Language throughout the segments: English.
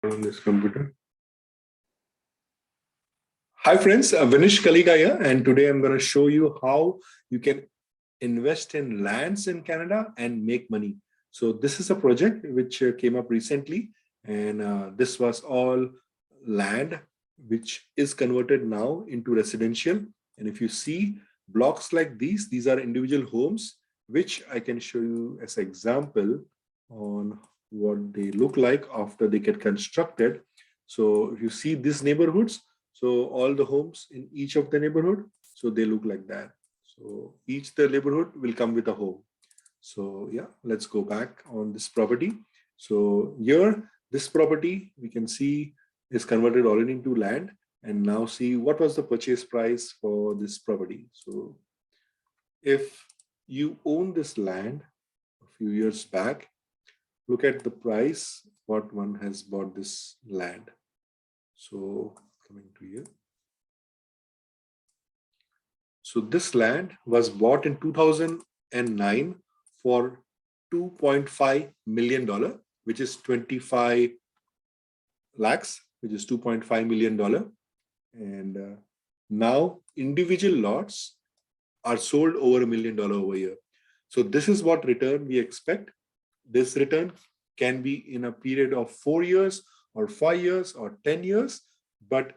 On this computer. Hi friends, Vinish Kaliga here, and today I'm going to show you how you can invest in lands in Canada and make money. So this is a project which came up recently, and this was all land which is converted now into residential. And if you see blocks like these are individual homes, which I can show you as an example on what they look like after they get constructed. So if you see these neighborhoods, so all the homes in each of the neighborhood, so they look like that. So each the neighborhood will come with a home. So yeah, let's go back on this property. So here, this property we can see is converted already into land. And now see what was the purchase price for this property. So if you own this land a few years back, look at the price, what one has bought this land. So coming to here. So this land was bought in 2009 for $2.5 million, which is 25 lakhs, which is $2.5 million. And now individual lots are sold over $1 million over here. So this is what return we expect. This return can be in a period of 4 years or 5 years or 10 years. But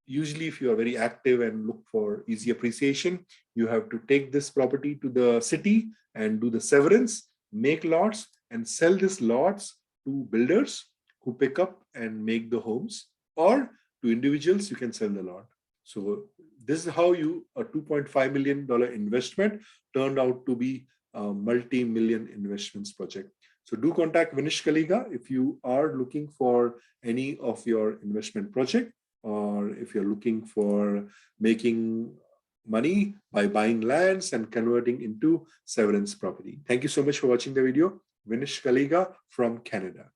usually if you are very active and look for easy appreciation, you have to take this property to the city and do the severance, make lots and sell these lots to builders who pick up and make the homes, or to individuals, you can sell the lot. So this is how a $2.5 million investment turned out to be a multi-million investments project. So do contact Vinish Kaliga if you are looking for any of your investment project, or if you're looking for making money by buying lands and converting into severance property. Thank you so much for watching the video. Vinish Kaliga from Canada.